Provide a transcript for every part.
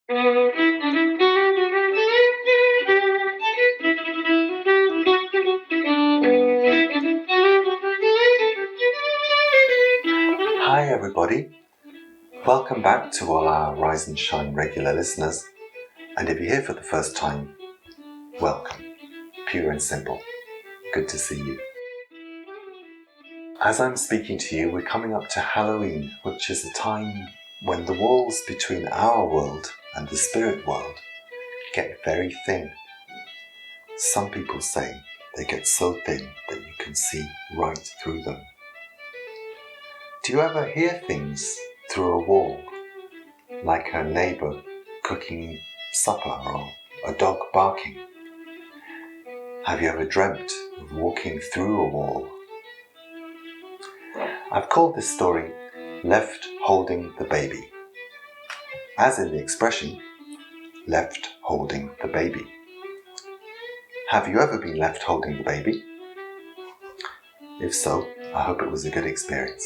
Hi everybody, welcome back to all our Rise and Shine regular listeners, and if you're here for the first time, welcome, pure and simple, good to see you. As I'm speaking to you, we're coming up to Halloween, which is a time when the walls between our world and the spirit world get very thin. Some people say they get so thin that you can see right through them. Do you ever hear things through a wall, like a neighbour cooking supper or a dog barking? Have you ever dreamt of walking through a wall? I've called this story Left Holding the Baby, as in the expression, left holding the baby. Have you ever been left holding the baby? If so, I hope it was a good experience,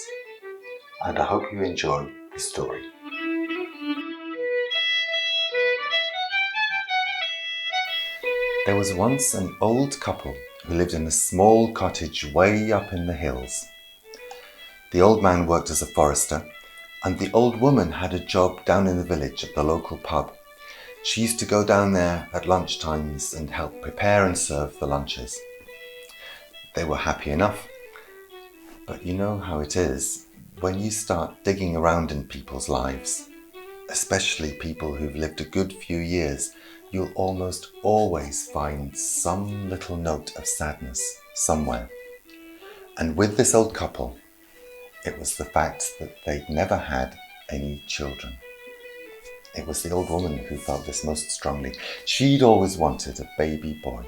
and I hope you enjoy the story. There was once an old couple who lived in a small cottage way up in the hills. The old man worked as a forester, and the old woman had a job down in the village at the local pub. She used to go down there at lunchtimes and help prepare and serve the lunches. They were happy enough, but you know how it is when you start digging around in people's lives, especially people who've lived a good few years. You'll almost always find some little note of sadness somewhere. And with this old couple, it was the fact that they'd never had any children. It was the old woman who felt this most strongly. She'd always wanted a baby boy.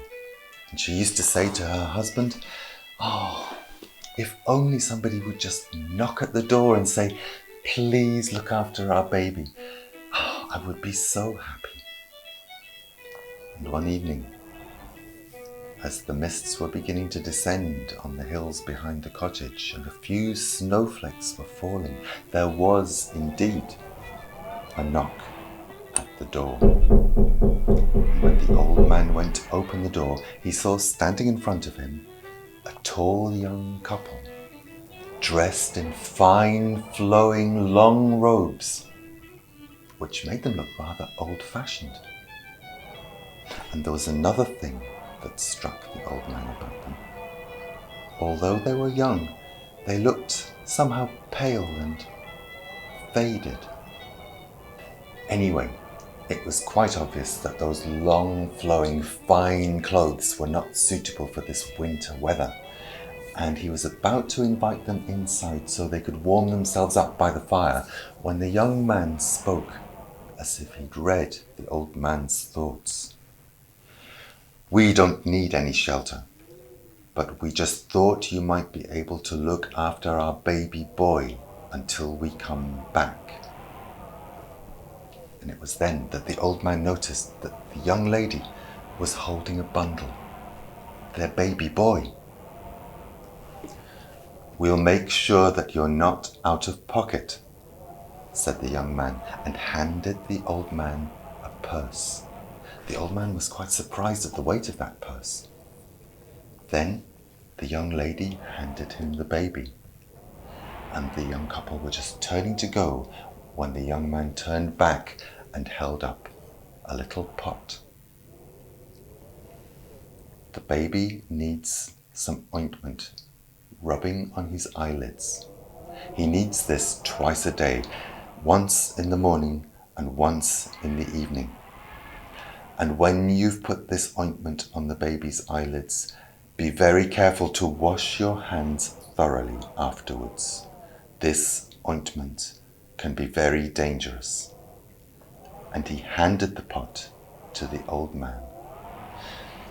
And she used to say to her husband, "Oh, if only somebody would just knock at the door and say, 'Please look after our baby.' Oh, I would be so happy." And one evening, as the mists were beginning to descend on the hills behind the cottage and a few snowflakes were falling, there was indeed a knock at the door. And when the old man went to open the door, he saw standing in front of him a tall young couple, dressed in fine, flowing, long robes, which made them look rather old-fashioned. And there was another thing that struck the old man about them. Although they were young, they looked somehow pale and faded. Anyway, it was quite obvious that those long, flowing, fine clothes were not suitable for this winter weather, and he was about to invite them inside so they could warm themselves up by the fire when the young man spoke as if he'd read the old man's thoughts. "We don't need any shelter, but we just thought you might be able to look after our baby boy until we come back." And it was then that the old man noticed that the young lady was holding a bundle, their baby boy. "We'll make sure that you're not out of pocket," said the young man, and handed the old man a purse. The old man was quite surprised at the weight of that purse. Then the young lady handed him the baby, and the young couple were just turning to go when the young man turned back and held up a little pot. "The baby needs some ointment rubbing on his eyelids. He needs this twice a day, once in the morning and once in the evening. And when you've put this ointment on the baby's eyelids, be very careful to wash your hands thoroughly afterwards. This ointment can be very dangerous." And he handed the pot to the old man.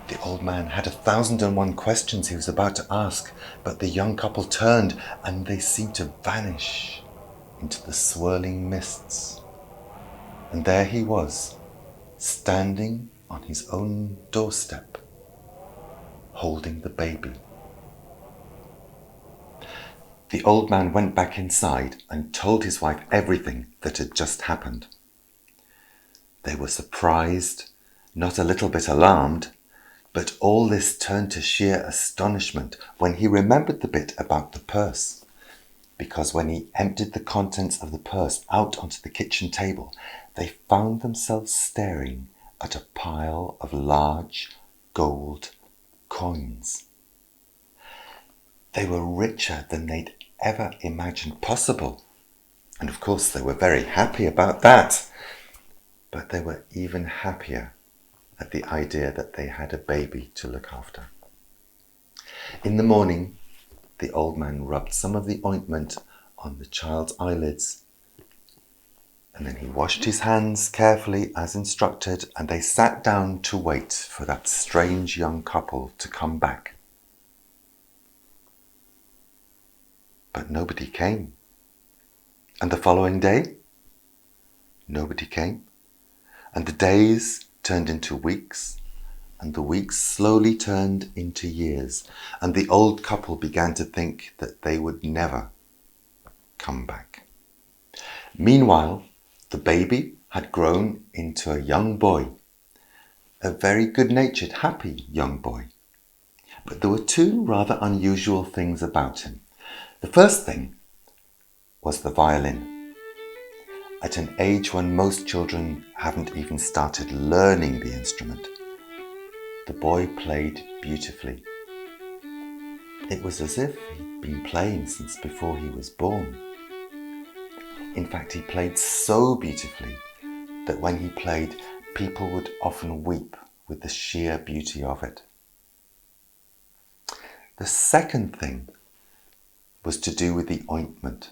The old man had 1,001 questions he was about to ask, but the young couple turned and they seemed to vanish into the swirling mists. And there he was, standing on his own doorstep, holding the baby. The old man went back inside and told his wife everything that had just happened. They were surprised, not a little bit alarmed, but all this turned to sheer astonishment when he remembered the bit about the purse. Because when he emptied the contents of the purse out onto the kitchen table, they found themselves staring at a pile of large gold coins. They were richer than they'd ever imagined possible. And of course they were very happy about that. But they were even happier at the idea that they had a baby to look after. In the morning, the old man rubbed some of the ointment on the child's eyelids, and then he washed his hands carefully as instructed, and they sat down to wait for that strange young couple to come back. But nobody came. And the following day, nobody came. And the days turned into weeks, and the weeks slowly turned into years, and the old couple began to think that they would never come back. Meanwhile, the baby had grown into a young boy, a very good-natured, happy young boy. But there were two rather unusual things about him. The first thing was the violin. At an age when most children haven't even started learning the instrument, the boy played beautifully. It was as if he'd been playing since before he was born. In fact, he played so beautifully that when he played, people would often weep with the sheer beauty of it. The second thing was to do with the ointment.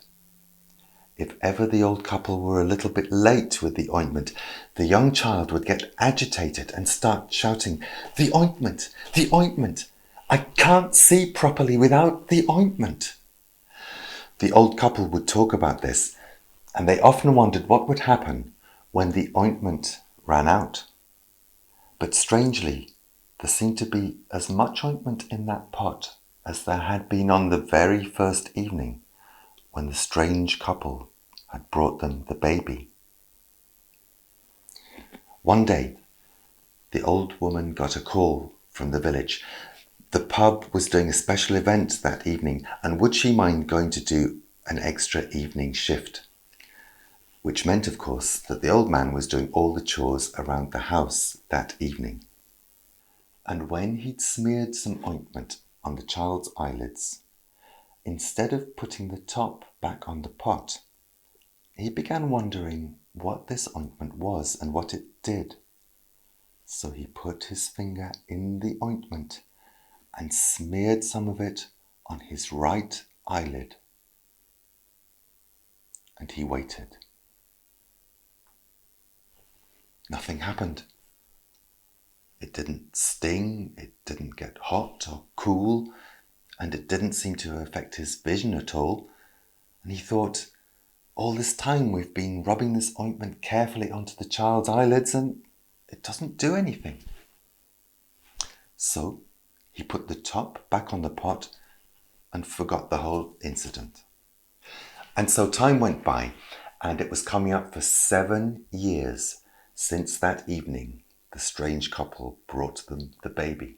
If ever the old couple were a little bit late with the ointment, the young child would get agitated and start shouting, "The ointment! The ointment! I can't see properly without the ointment!" The old couple would talk about this, and they often wondered what would happen when the ointment ran out. But strangely, there seemed to be as much ointment in that pot as there had been on the very first evening when the strange couple had brought them the baby. One day, the old woman got a call from the village. The pub was doing a special event that evening, and would she mind going to do an extra evening shift? Which meant, of course, that the old man was doing all the chores around the house that evening. And when he'd smeared some ointment on the child's eyelids, instead of putting the top back on the pot, he began wondering what this ointment was and what it did. So he put his finger in the ointment and smeared some of it on his right eyelid. And he waited. Nothing happened. It didn't sting, it didn't get hot or cool, and it didn't seem to affect his vision at all. And he thought, all this time we've been rubbing this ointment carefully onto the child's eyelids and it doesn't do anything. So he put the top back on the pot and forgot the whole incident. And so time went by, and it was coming up for 7 years since that evening the strange couple brought them the baby.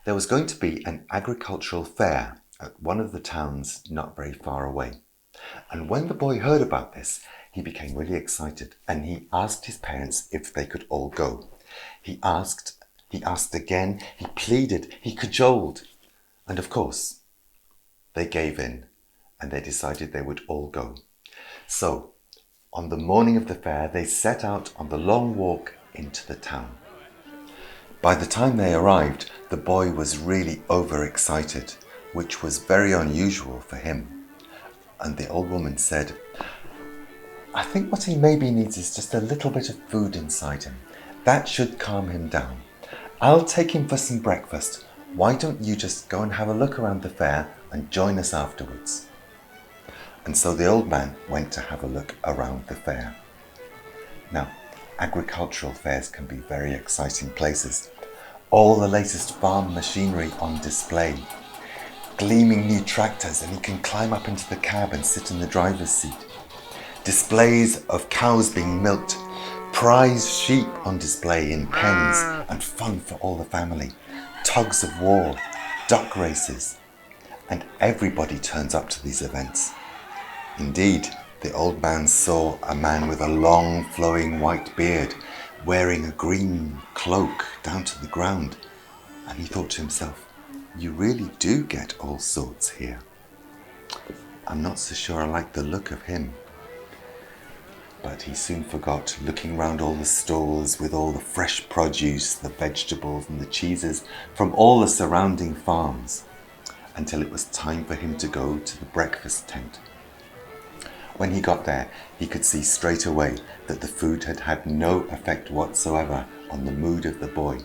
There was going to be an agricultural fair at one of the towns not very far away. And when the boy heard about this, he became really excited, and he asked his parents if they could all go. He asked again, he pleaded, he cajoled, and of course, they gave in, and they decided they would all go. So, on the morning of the fair, they set out on the long walk into the town. By the time they arrived, the boy was really overexcited, which was very unusual for him. And the old woman said, "I think what he maybe needs is just a little bit of food inside him. That should calm him down. I'll take him for some breakfast. Why don't you just go and have a look around the fair and join us afterwards?" And so the old man went to have a look around the fair. Now, agricultural fairs can be very exciting places. All the latest farm machinery on display. Gleaming new tractors, and you can climb up into the cab and sit in the driver's seat. Displays of cows being milked, prize sheep on display in pens and fun for all the family, tugs of war, duck races, and everybody turns up to these events. Indeed, the old man saw a man with a long flowing white beard wearing a green cloak down to the ground, and he thought to himself, you really do get all sorts here. I'm not so sure I like the look of him. But he soon forgot, looking round all the stalls with all the fresh produce, the vegetables and the cheeses from all the surrounding farms, until it was time for him to go to the breakfast tent. When he got there, he could see straight away that the food had had no effect whatsoever on the mood of the boy.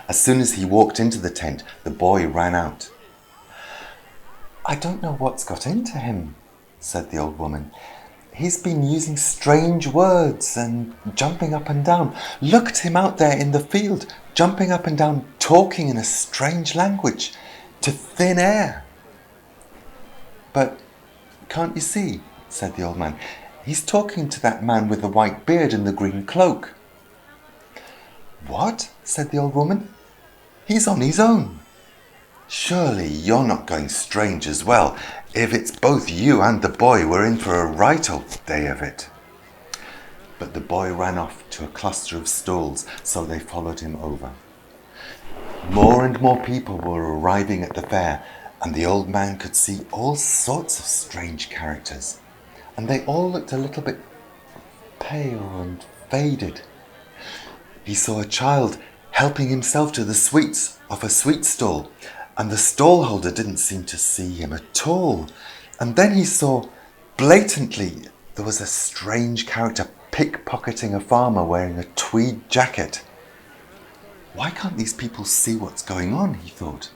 As soon as he walked into the tent, the boy ran out. I don't know what's got into him, said the old woman. He's been using strange words and jumping up and down. Look at him out there in the field, jumping up and down, talking in a strange language, to thin air. But can't you see, said the old man, he's talking to that man with the white beard and the green cloak. What? Said the old woman. He's on his own. Surely you're not going strange as well. If it's both you and the boy, we're in for a right old day of it. But the boy ran off to a cluster of stalls, so they followed him over. More and more people were arriving at the fair, and the old man could see all sorts of strange characters, and they all looked a little bit pale and faded. He saw a child helping himself to the sweets off a sweet stall, and the stall-holder didn't seem to see him at all. And then he saw, blatantly, there was a strange character pickpocketing a farmer wearing a tweed jacket. Why can't these people see what's going on, he thought.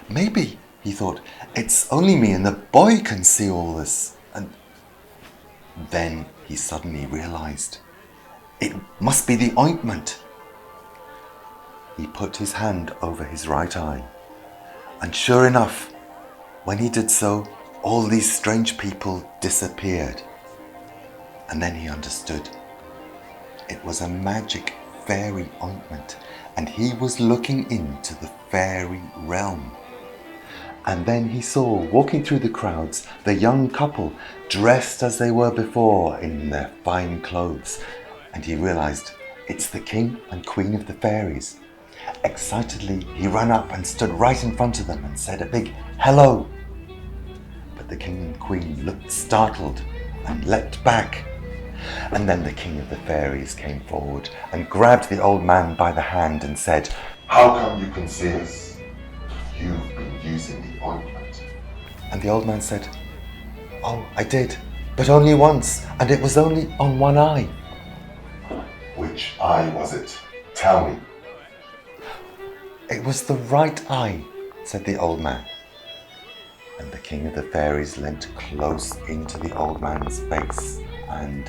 Maybe, he thought, it's only me and the boy can see all this. And then he suddenly realized, it must be the ointment. He put his hand over his right eye, and sure enough, when he did so, all these strange people disappeared. And then he understood. It was a magic fairy ointment, and he was looking into the fairy realm. And then he saw, walking through the crowds, the young couple dressed as they were before in their fine clothes, and he realized it's the king and queen of the fairies. Excitedly, he ran up and stood right in front of them and said a big hello. But the king and queen looked startled and leapt back. And then the king of the fairies came forward and grabbed the old man by the hand and said, How come you can see us? You've been using the ointment. And the old man said, Oh, I did, but only once, and it was only on one eye. Which eye was it? Tell me. It was the right eye, said the old man. And the king of the fairies leant close into the old man's face and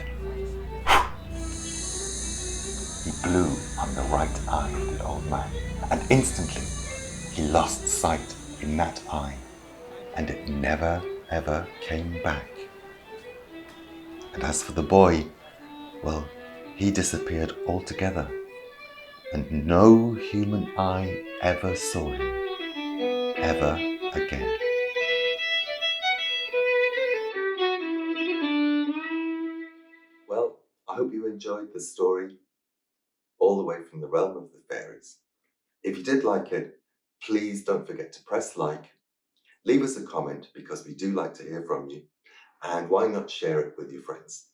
he blew on the right eye of the old man, and instantly he lost sight in that eye, and it never ever came back. And as for the boy, well, he disappeared altogether, and no human eye ever saw him, ever again. Well, I hope you enjoyed the story all the way from the realm of the fairies. If you did like it, please don't forget to press like, leave us a comment because we do like to hear from you, and why not share it with your friends.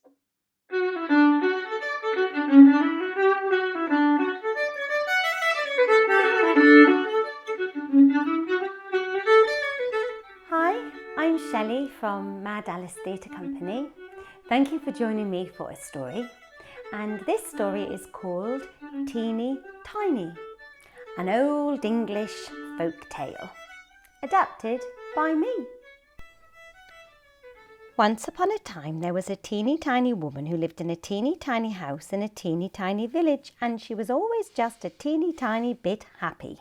Hi, I'm Shelley from Mad Alice Theatre Company. Thank you for joining me for a story. And this story is called Teeny Tiny, an old English folk tale, adapted by me. Once upon a time there was a teeny tiny woman who lived in a teeny tiny house in a teeny tiny village, and she was always just a teeny tiny bit happy.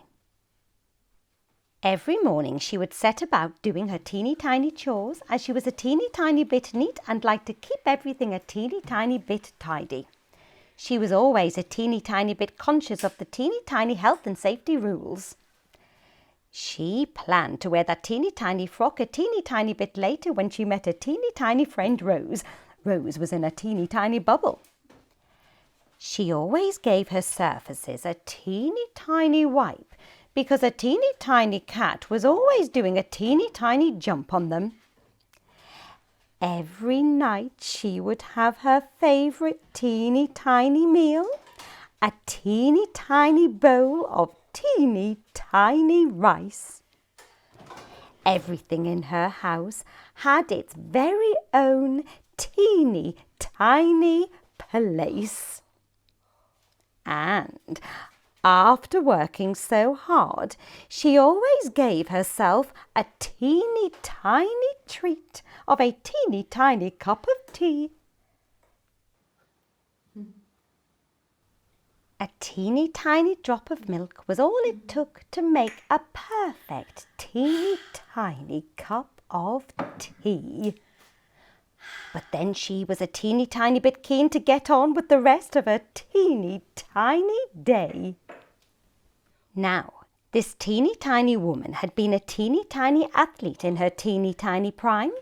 Every morning she would set about doing her teeny tiny chores, as she was a teeny tiny bit neat and liked to keep everything a teeny tiny bit tidy. She was always a teeny tiny bit conscious of the teeny tiny health and safety rules. She planned to wear that teeny tiny frock a teeny tiny bit later when she met her teeny tiny friend Rose. Rose was in a teeny tiny bubble. She always gave her surfaces a teeny tiny wipe because a teeny tiny cat was always doing a teeny tiny jump on them. Every night she would have her favourite teeny tiny meal, a teeny tiny bowl of teeny tiny rice. Everything in her house had its very own teeny tiny place. And after working so hard, she always gave herself a teeny tiny treat of a teeny tiny cup of tea. A teeny tiny drop of milk was all it took to make a perfect teeny tiny cup of tea. But then she was a teeny tiny bit keen to get on with the rest of her teeny tiny day. Now, this teeny tiny woman had been a teeny tiny athlete in her teeny tiny prime,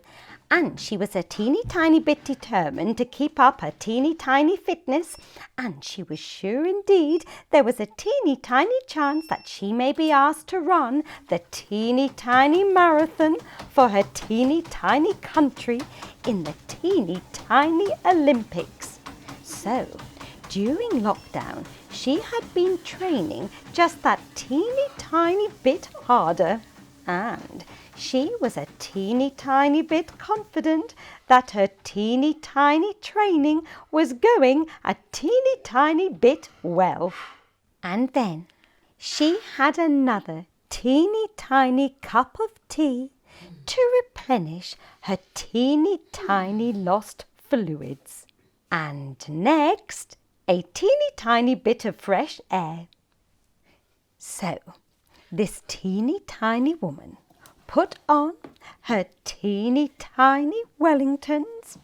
and she was a teeny tiny bit determined to keep up her teeny tiny fitness, and she was sure indeed there was a teeny tiny chance that she may be asked to run the teeny tiny marathon for her teeny tiny country in the teeny tiny Olympics. So, during lockdown, she had been training just that teeny tiny bit harder, and she was a teeny tiny bit confident that her teeny tiny training was going a teeny tiny bit well. And then she had another teeny tiny cup of tea to replenish her teeny tiny lost fluids. And next, a teeny tiny bit of fresh air. So, this teeny tiny woman put on her teeny tiny Wellingtons,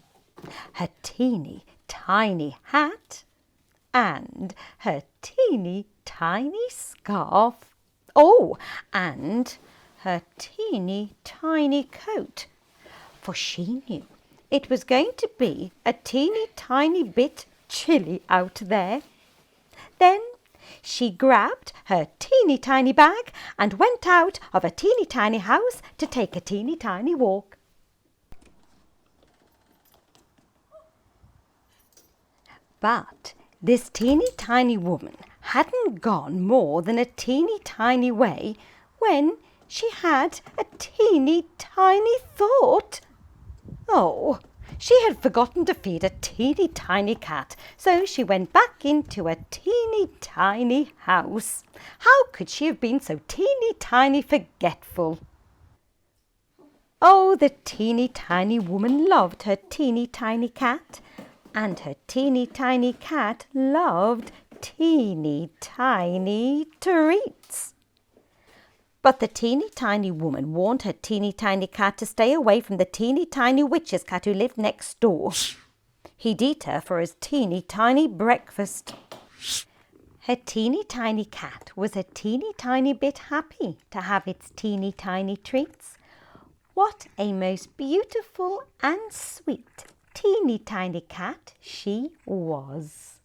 her teeny tiny hat, and her teeny tiny scarf. Oh, and her teeny tiny coat, for she knew it was going to be a teeny tiny bit chilly out there. Then she grabbed her teeny tiny bag and went out of a teeny tiny house to take a teeny tiny walk. But this teeny tiny woman hadn't gone more than a teeny tiny way when she had a teeny tiny thought. Oh, she had forgotten to feed a teeny tiny cat, so she went back into a teeny tiny house. How could she have been so teeny tiny forgetful? Oh, the teeny tiny woman loved her teeny tiny cat, and her teeny tiny cat loved teeny tiny treats. But the teeny tiny woman warned her teeny tiny cat to stay away from the teeny tiny witch's cat who lived next door. He'd eat her for his teeny tiny breakfast. Her teeny tiny cat was a teeny tiny bit happy to have its teeny tiny treats. What a most beautiful and sweet teeny tiny cat she was.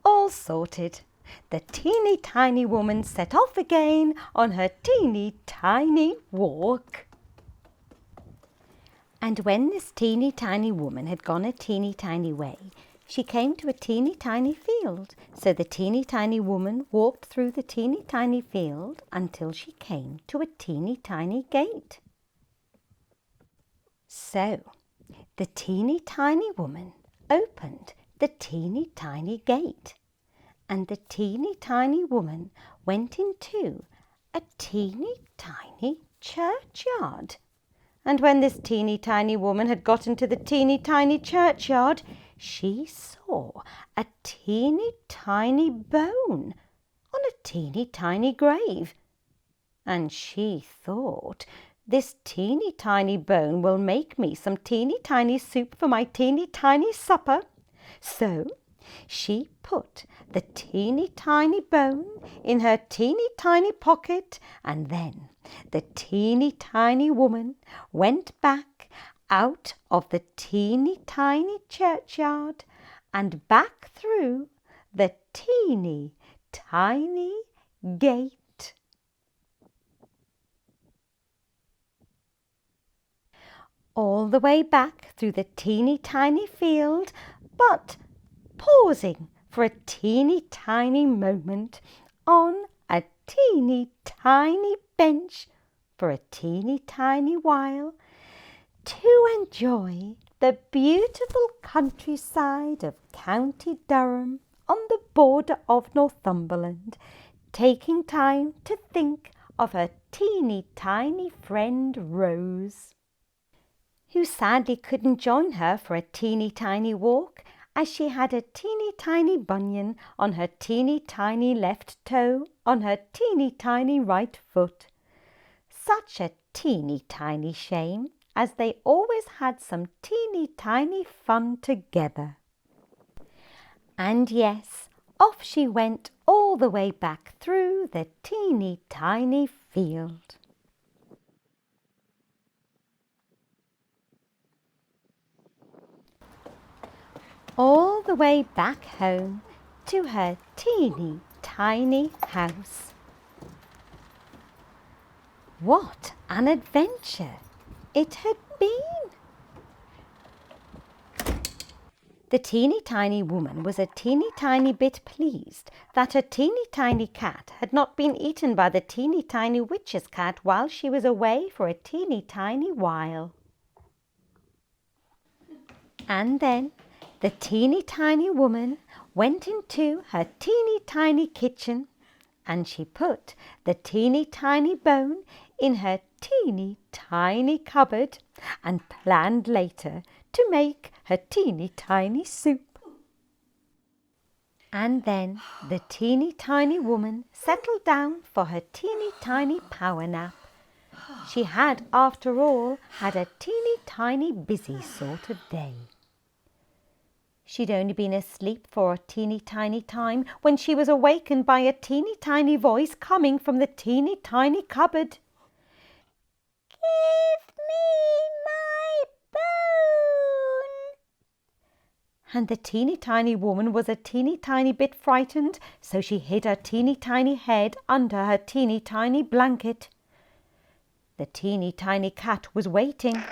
All sorted. The teeny tiny woman set off again on her teeny tiny walk. And when this teeny tiny woman had gone a teeny tiny way, she came to a teeny tiny field. So the teeny tiny woman walked through the teeny tiny field until she came to a teeny tiny gate. So the teeny tiny woman opened the teeny tiny gate, and the teeny tiny woman went into a teeny tiny churchyard. And when this teeny tiny woman had got into the teeny tiny churchyard, she saw a teeny tiny bone on a teeny tiny grave. And she thought This teeny tiny bone will make me some teeny tiny soup for my teeny tiny supper. So she put the teeny tiny bone in her teeny tiny pocket, and then the teeny tiny woman went back out of the teeny tiny churchyard and back through the teeny tiny gate. All the way back through the teeny tiny field, but pausing for a teeny tiny moment on a teeny tiny bench for a teeny tiny while to enjoy the beautiful countryside of County Durham on the border of Northumberland, taking time to think of her teeny tiny friend Rose, who sadly couldn't join her for a teeny tiny walk as she had a teeny tiny bunion on her teeny tiny left toe on her teeny tiny right foot. Such a teeny tiny shame, as they always had some teeny tiny fun together. And yes, off she went all the way back through the teeny tiny field. All the way back home to her teeny tiny house. What an adventure it had been! The teeny tiny woman was a teeny tiny bit pleased that her teeny tiny cat had not been eaten by the teeny tiny witch's cat while she was away for a teeny tiny while. And then the teeny tiny woman went into her teeny tiny kitchen, and she put the teeny tiny bone in her teeny tiny cupboard and planned later to make her teeny tiny soup. And then the teeny tiny woman settled down for her teeny tiny power nap. She had, after all, had a teeny tiny busy sort of day. She'd only been asleep for a teeny tiny time when she was awakened by a teeny tiny voice coming from the teeny tiny cupboard. "Give me my bone!" And the teeny tiny woman was a teeny tiny bit frightened, so she hid her teeny tiny head under her teeny tiny blanket. The teeny tiny cat was waiting.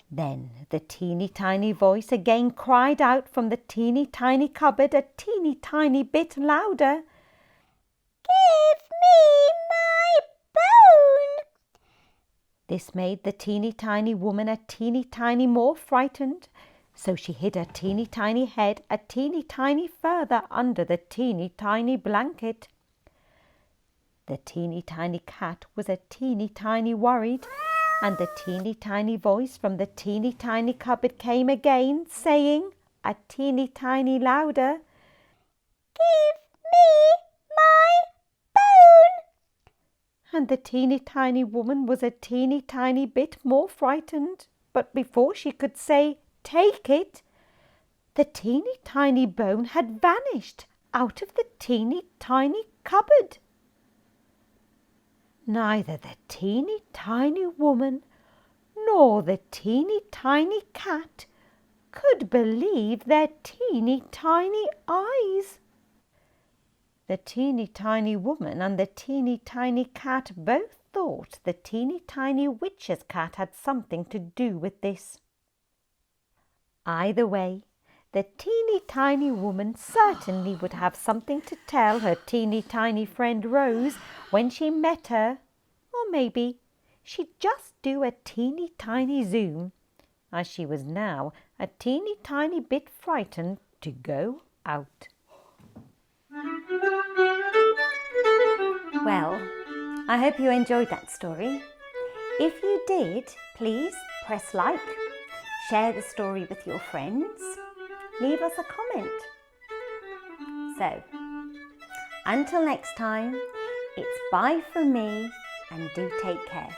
Then the teeny tiny voice again cried out from the teeny tiny cupboard a teeny tiny bit louder. "Give me my bone!" This made the teeny tiny woman a teeny tiny more frightened, so she hid her teeny tiny head a teeny tiny further under the teeny tiny blanket. The teeny tiny cat was a teeny tiny worried, and the teeny tiny voice from the teeny tiny cupboard came again, saying, a teeny tiny louder, "Give me my bone!" And the teeny tiny woman was a teeny tiny bit more frightened, but before she could say, "Take it," the teeny tiny bone had vanished out of the teeny tiny cupboard. Neither the teeny tiny woman nor the teeny tiny cat could believe their teeny tiny eyes. The teeny tiny woman and the teeny tiny cat both thought the teeny tiny witch's cat had something to do with this. Either way, the teeny tiny woman certainly would have something to tell her teeny tiny friend Rose when she met her, or maybe she'd just do a teeny tiny zoom, as she was now a teeny tiny bit frightened to go out. Well, I hope you enjoyed that story. If you did, please press like, share the story with your friends, leave us a comment. So, until next time, it's bye from me and do take care.